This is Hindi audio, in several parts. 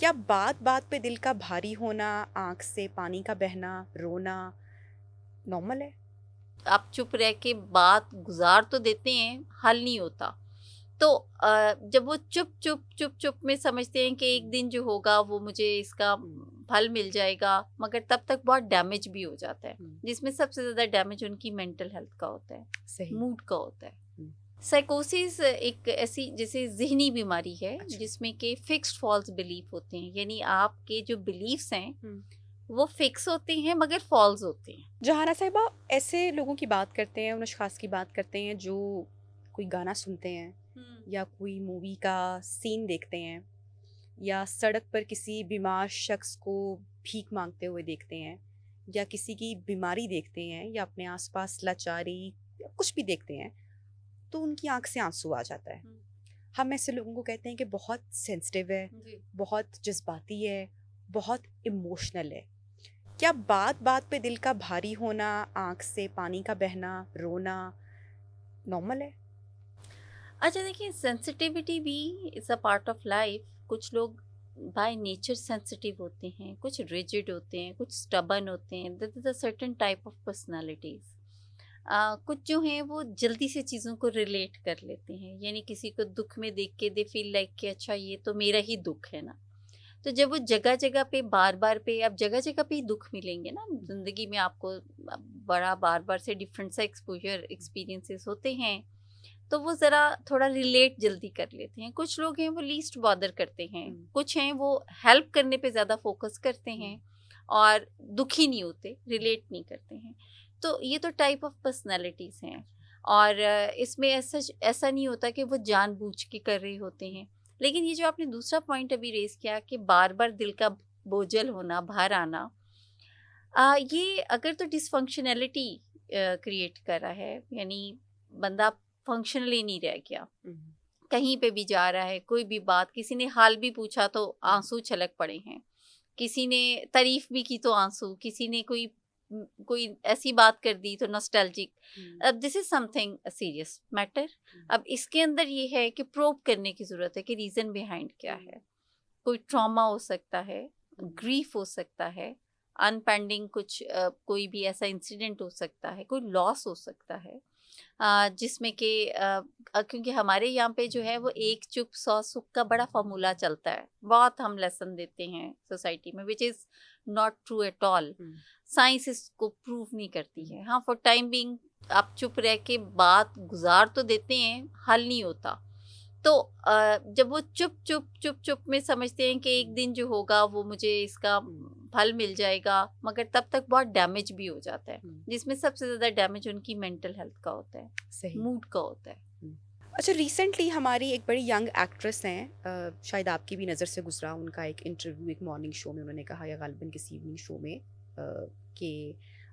क्या बात बात पे दिल का भारी होना, आँख से पानी का बहना, रोना नॉर्मल है? आप चुप रह के बात गुजार तो देते हैं, हल नहीं होता। तो जब वो चुप चुप चुप चुप में समझते हैं कि एक दिन जो होगा वो मुझे इसका हुँ, फल मिल जाएगा, मगर तब तक बहुत डैमेज भी हो जाता है, हुँ, जिसमें सबसे ज़्यादा डैमेज उनकी मेंटल हेल्थ का होता है, सही। मूड का होता है। हुँ, साइकोसिस एक ऐसी जैसे ज़हनी बीमारी है अच्छा। जिसमें कि फिक्स्ड फॉल्स बिलीफ होते हैं, यानी आपके जो बिलीफ्स हैं हुँ। वो फिक्स होते हैं मगर फॉल्स होते हैं। जहाना साहिबा ऐसे लोगों की बात करते हैं, उन अशख़ास की बात करते हैं जो कोई गाना सुनते हैं हुँ। या कोई मूवी का सीन देखते हैं या सड़क पर किसी बीमार शख़्स को भीख माँगते हुए देखते हैं या किसी की बीमारी देखते हैं या अपने आस-पास लाचारी या कुछ भी देखते हैं, तो उनकी आँख से आँसू आ जाता है। हुँ। हम ऐसे लोगों को कहते हैं कि बहुत सेंसिटिव है, जी। बहुत जज़्बाती है, बहुत इमोशनल है। क्या बात-बात पे दिल का भारी होना, आँख से पानी का बहना, रोना नॉर्मल है? अच्छा देखिए, सेंसिटिविटी भी is a part of life. कुछ लोग बाय नेचर सेंसिटिव होते हैं, कुछ रिजिड होते हैं, कुछ स्टबर्न होते हैं। That is a certain type of personalities. कुछ जो हैं वो जल्दी से चीज़ों को रिलेट कर लेते हैं, यानी किसी को दुख में देख के दे फील लाइक कि अच्छा ये तो मेरा ही दुख है ना। तो जब वो जगह जगह पे बार बार पे, अब जगह जगह पे ही दुख मिलेंगे ना जिंदगी में आपको, बड़ा बार बार से डिफरेंट सा एक्सपोजर एक्सपीरियंसेस होते हैं, तो वो ज़रा थोड़ा रिलेट जल्दी कर लेते हैं। कुछ लोग हैं वो लीस्ट बॉदर करते हैं, हुँ, कुछ हैं वो हेल्प करने पे ज़्यादा फोकस करते हुँ, हैं और दुखी नहीं होते, रिलेट नहीं करते हैं। तो ये तो टाइप ऑफ पर्सनालिटीज़ हैं। और इसमें ऐसा ऐसा नहीं होता कि वो जानबूझ के कर रहे होते हैं। लेकिन ये जो आपने दूसरा पॉइंट अभी रेज़ किया कि बार-बार दिल का बोझल होना, भार आना, ये अगर तो डिसफंक्शनैलिटी क्रिएट कर रहा है, यानी बंदा फंक्शनली नहीं रह गया, हुँ, कहीं पे भी जा रहा है, कोई भी बात, किसी ने हाल भी पूछा तो हुँ, आँसू छलक पड़े हैं, किसी ने तारीफ़ भी की तो आँसू, किसी ने कोई ऐसी बात कर दी तो नॉस्टैल्जिक। हुँ, अब this is something serious matter. हुँ, अब इसके अंदर ये है कि प्रोब करने की ज़रूरत है कि रीज़न बिहाइंड क्या हुँ, है। कोई ट्रॉमा हो सकता है, हुँ, ग्रीफ हो सकता है, अनपेंडिंग कुछ कोई भी ऐसा इंसिडेंट हो सकता है, कोई लॉस हो सकता है, जिसमें कि क्योंकि हमारे यहाँ पे जो है वो एक चुप सौ सुख का बड़ा फॉर्मूला चलता है। बहुत हम लेसन देते हैं सोसाइटी में, which is not true at all. Hmm, science इसको प्रूव नहीं करती हुँ, है। हाँ, फॉर टाइम बीइंग आप चुप रह के बात गुजार तो देते हैं, हल नहीं होता। तो जब वो चुप चुप चुप चुप में समझते हैं कि एक हुँ, दिन जो होगा वो मुझे इसका हुँ, फल मिल जाएगा, मगर तब तक बहुत डैमेज भी हो जाता है, हुँ, जिसमें सबसे ज़्यादा डैमेज उनकी मेंटल हेल्थ का होता है, सही। मूड का होता है। हुँ। अच्छा रिसेंटली हमारी एक बड़ी यंग एक्ट्रेस हैं शायद आपकी भी नज़र से गुज़रा उनका एक इंटरव्यू एक मॉर्निंग शो में उन्होंने कहा या ग़ालिबन किसी इवनिंग शो में कि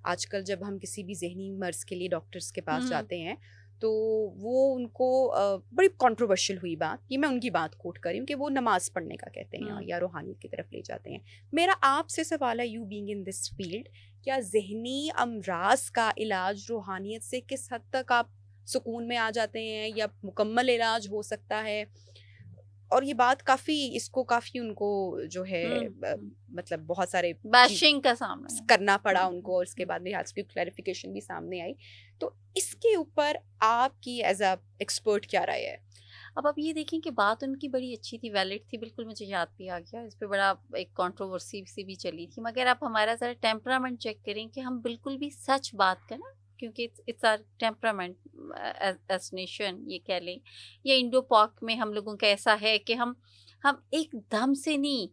आजकल जब हम किसी भी ज़हनी मर्ज़ के लिए डॉक्टर्स के पास हुँ, जाते हैं, तो वो उनको बड़ी कंट्रोवर्शियल हुई बात, ये मैं उनकी बात कोट कर रही हूँ कि वो नमाज़ पढ़ने का कहते हैं हुँ। या रूहानियत की तरफ ले जाते हैं। मेरा आपसे सवाल है you being in this field क्या ज़हनी अमराज़ का इलाज रूहानियत से किस हद तक आप सुकून में आ जाते हैं या मुकम्मल इलाज हो सकता है? और ये बात काफ़ी इसको काफ़ी उनको जो है हुँ, हुँ। मतलब बहुत सारे चीज़ बैशिंग का सामना है। करना पड़ा हुँ, उनको हुँ, और उसके हुँ। बाद में आज की क्लैरिफ़िकेशन भी सामने आई। तो इसके ऊपर आपकी एज़ अ एक्सपर्ट क्या राय है? अब आप ये देखें कि बात उनकी बड़ी अच्छी थी, वैलिड थी, बिल्कुल मुझे याद भी आ गया। इस पे बड़ा एक कंट्रोवर्सी सी भी चली थी। मगर आप हमारा ज़रा टेम्परामेंट चेक करें कि हम बिल्कुल भी सच बात का ना, क्योंकि it's it's our temperament as nation ये कह लें, या इंडो-पाक में हम लोगों का ऐसा है कि हम एकदम से नहीं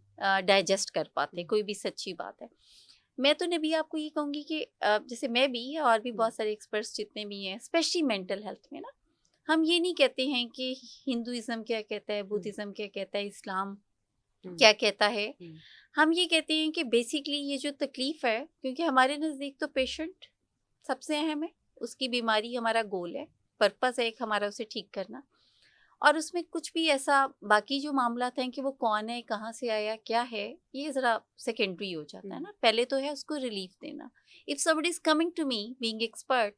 डाइजेस्ट कर पाते हुँ, कोई भी सच्ची बात है। मैं तो नबी आपको ये कहूँगी कि जैसे मैं भी और भी हुँ, बहुत सारे एक्सपर्ट्स जितने भी हैं, स्पेशली मेंटल हेल्थ में ना, हम ये नहीं कहते हैं कि हिंदुइज्म क्या कहता है, हुँ, बुद्धिज्म क्या कहता है, इस्लाम हुँ, क्या कहता है। हुँ, हम ये कहते हैं कि बेसिकली ये जो तकलीफ है, क्योंकि हमारे नज़दीक तो पेशेंट सबसे अहम है, उसकी बीमारी हमारा गोल है, पर्पस है एक हमारा उसे ठीक करना। और उसमें कुछ भी ऐसा बाकी जो मामलात हैं कि वो कौन है, कहाँ से आया, क्या है, ये ज़रा सेकेंडरी हो जाता है हुँ, ना। पहले तो है उसको रिलीफ देना। If somebody is coming to me being expert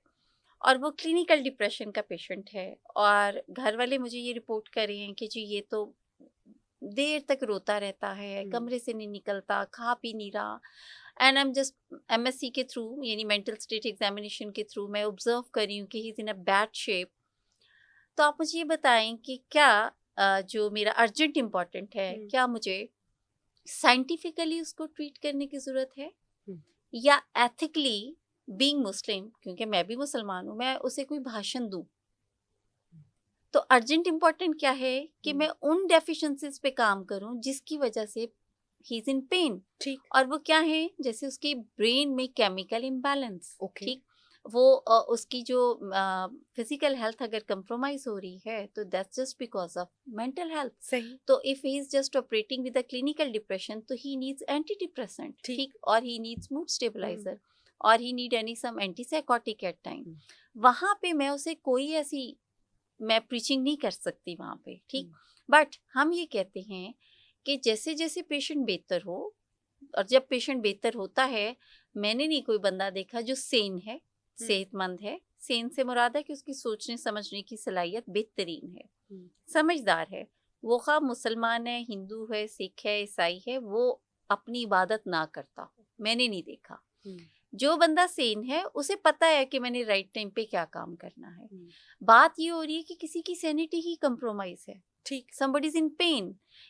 और वो क्लिनिकल डिप्रेशन का पेशेंट है और घर वाले मुझे ये रिपोर्ट कर रहे हैं कि जी ये तो देर तक रोता रहता है, कमरे से नहीं निकलता, खा पी नहीं रहा। And I am just MSc के थ्रू, यानी मेंटल स्टेट एग्जामिनेशन के थ्रू मैं ऑब्जर्व कर रही हूँ कि he is in a bad shape. तो आप मुझे ये बताएं कि क्या जो मेरा अर्जेंट इम्पोर्टेंट है, क्या मुझे साइंटिफिकली उसको ट्रीट करने की ज़रूरत है, या एथिकली बीइंग मुस्लिम, क्योंकि मैं भी मुसलमान हूँ, मैं उसे कोई भाषण दूँ? तो अर्जेंट इम्पोर्टेंट क्या है कि मैं उन डेफिशिएंसीज पे काम करूं जिसकी वजह से ही इज इन पेन। ठीक। और वो क्या है, जैसे उसकी ब्रेन में केमिकल इम्बैलेंस, ओके। ठीक, वो उसकी जो फिजिकल हेल्थ अगर कंप्रोमाइज हो रही है तो that's just because of mental health. सही। तो if he is just operating with a clinical depression तो ही नीड्स एंटी डिप्रेसेंट, ठीक। ठीक, और ही नीड्स मूड स्टेबलाइजर, और ही need any some antipsychotic at time. वहां पे मैं उसे कोई ऐसी मैं प्रीचिंग नहीं कर सकती वहाँ पे, ठीक। बट हम ये कहते हैं कि जैसे जैसे पेशेंट बेहतर हो, और जब पेशेंट बेहतर होता है, मैंने नहीं कोई बंदा देखा जो सेन है, सेहतमंद है। सेन से मुराद है कि उसकी सोचने समझने की सलाहियत बेहतरीन है, समझदार है। वो खा मुसलमान है, हिंदू है, सिख है, ईसाई है, वो अपनी इबादत ना करता हो, मैंने नहीं देखा। जो बंदा सेन है उसे पता है कि मैंने राइट टाइम पे क्या काम करना है। बात ये हो रही है कि किसी की सैनिटी ही कंप्रोमाइज है, ठीक, somebody is in pain।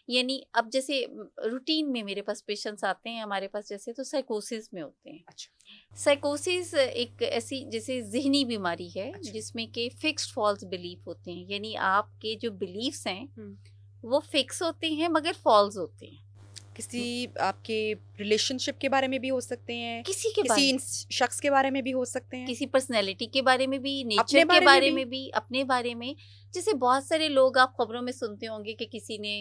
यानी अब जैसे रूटीन में मेरे पास पेशेंट्स आते हैं हमारे पास, जैसे तो साइकोसिस में होते हैं। अच्छा। साइकोसिस एक ऐसी जैसे जहनी बीमारी है, अच्छा, जिसमें के फिक्स्ड फॉल्स बिलीफ होते हैं, यानी आपके जो बिलीफ्स हैं वो फिक्स होते हैं मगर फॉल्स होते हैं। किसी आपके रिलेशनशिप के बारे में भी हो सकते हैं, किसी के किसी बारे, शख्स के बारे में भी हो सकते हैं, किसी पर्सनैलिटी के बारे में भी, नेचर अपने के बारे भी। में भी, अपने बारे में। जैसे बहुत सारे लोग आप खबरों में सुनते होंगे कि किसी ने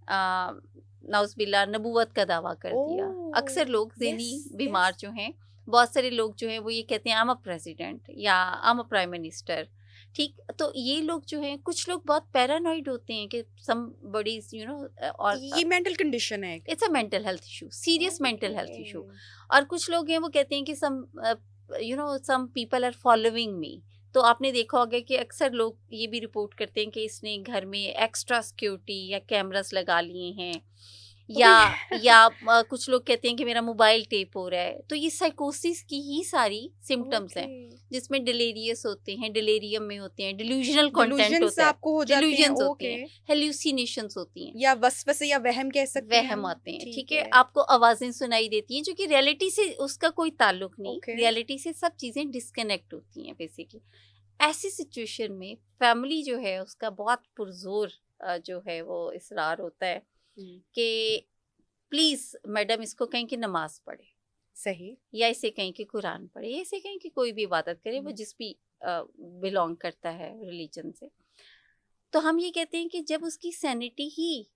नाउज़बिल्ला नबूवत का दावा कर दिया। अक्सर लोग ज़हनी बीमार जो हैं, बहुत सारे लोग जो हैं वो ये कहते हैं आई एम अ प्रेसिडेंट या I am a prime minister, ठीक। तो ये लोग जो हैं, कुछ लोग बहुत पैरानॉइड होते हैं कि समबडी इज यू नो, और ये मेंटल कंडीशन है, it's a mental health issue, serious mental health issue. और कुछ लोग हैं वो कहते हैं कि some people are following me. तो आपने देखा होगा कि अक्सर लोग ये भी रिपोर्ट करते हैं कि इसने घर में एक्स्ट्रा सिक्योरिटी या कैमरास लगा लिए हैं, या कुछ लोग कहते हैं कि मेरा मोबाइल टेप हो रहा है। तो ये साइकोसिस की ही सारी सिम्टम्स हैं, जिसमें डिलेरियस होते हैं, डिलेरियम में होते हैं, डिल्यूजनल कंटेंट होता है, आपको हो जाते हैं, डिल्यूजन्स होते हैं, हेल्यूसिनेशंस होती हैं, या वसवसे या वहम कह सकते हैं, वहम आते हैं, ठीक है। आपको आवाजें सुनाई देती हैं जो कि रियलिटी से उसका कोई ताल्लुक नहीं, रियलिटी से सब चीजें डिस्कनेक्ट होती हैं बेसिकली। ऐसी सिचुएशन में फैमिली जो है उसका बहुत पुरजोर जो है वो इसरार होता है कि प्लीज मैडम इसको कहें कि नमाज पढ़े, सही, या इसे कहें कि कुरान पढ़े, या इसे कहें कि कोई भी इबादत करे, वो जिस भी बिलोंग करता है रिलीजन से। तो हम ये कहते हैं कि जब उसकी सैनिटी ही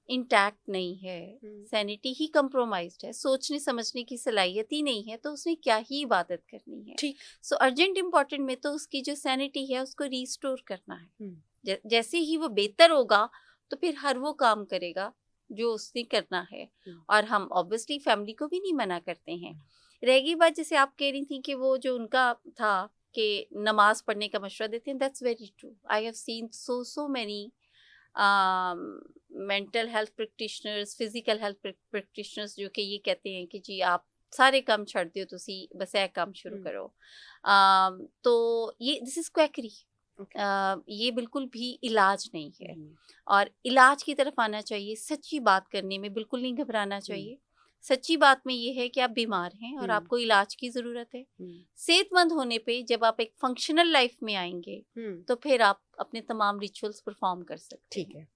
इंटैक्ट नहीं है, सैनिटी ही कंप्रोमाइज्ड है, सोचने समझने की सलाहियत ही नहीं है, तो उसने क्या ही इबादत करनी है, ठीक। सो अर्जेंट इम्पोर्टेंट में तो उसकी जो सैनिटी है उसको रिस्टोर करना है। जैसे ही वो बेहतर होगा तो फिर हर वो काम करेगा जो उसने करना है। और हम ऑब्वियसली फैमिली को भी नहीं मना करते हैं। रहेगी बात, जैसे आप कह रही थी कि वो जो उनका था कि नमाज पढ़ने का मशवरा देते हैं, that's very true. I have seen so many mental health practitioners, physical health practitioners जो कि ये कहते हैं कि जी आप सारे काम छड़ दियो, तुसी बस एक काम शुरू करो। तो ये दिस इज क्वैकरी, ये बिल्कुल भी इलाज नहीं है। और इलाज की तरफ आना चाहिए, सच्ची बात करने में बिल्कुल नहीं घबराना चाहिए। सच्ची बात में ये है कि आप बीमार हैं और आपको इलाज की जरूरत है। सेहतमंद होने पे जब आप एक फंक्शनल लाइफ में आएंगे तो फिर आप अपने तमाम रिचुअल्स परफॉर्म कर सकते हैं। ठीक है।